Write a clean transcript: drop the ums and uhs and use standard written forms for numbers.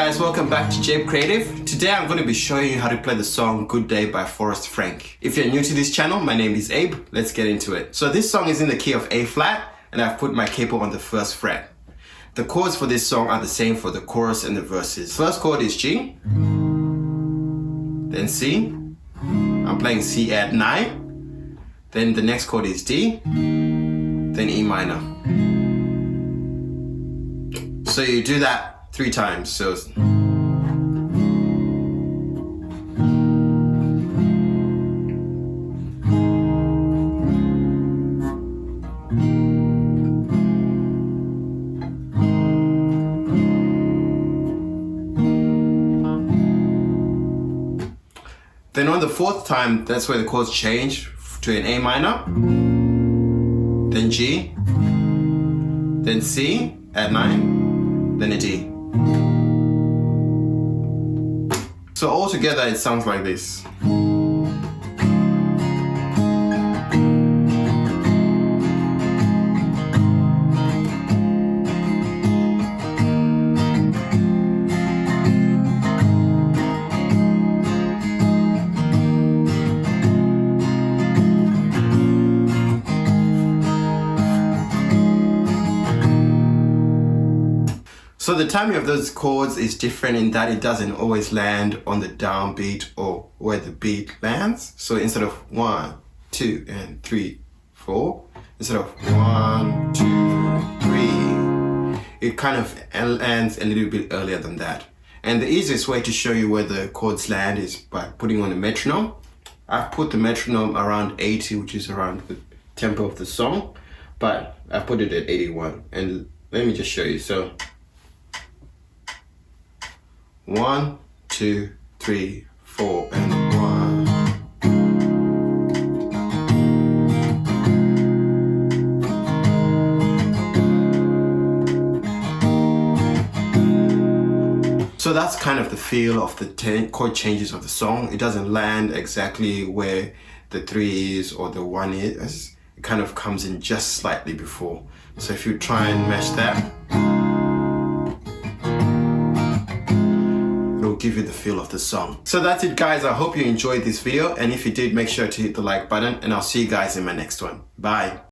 guys, welcome back to Jabe Creative. Today I'm going to be showing you how to play the song Good Day by Forrest Frank. If you're new to this channel, my name is Abe. Let's get into it. So this song is in the key of A flat and I've put my capo on the first fret. The chords for this song are the same for the chorus and the verses. First chord is G, then C. I'm playing C add 9. Then the next chord is D, then E minor. So you do that 3 times. So then on the 4th time, that's where the chords change to an A minor, then G, then C add 9, then a D. So all together it sounds like this. So the timing of those chords is different in that it doesn't always land on the downbeat or where the beat lands. So instead of 1, 2, and 3, 4, instead of 1, 2, 3, it kind of lands a little bit earlier than that. And the easiest way to show you where the chords land is by putting on a metronome. I've put the metronome around 80, which is around the tempo of the song, but I put it at 81. And let me just show you. So 1, 2, 3, 4, and 1. So that's kind of the feel of the chord changes of the song. It doesn't land exactly where the 3 is or the 1 is. It kind of comes in just slightly before. So if you try and match that, give you the feel of the song. So that's it guys, I hope you enjoyed this video, and if you did, make sure to hit the like button, and I'll see you guys in my next one. Bye.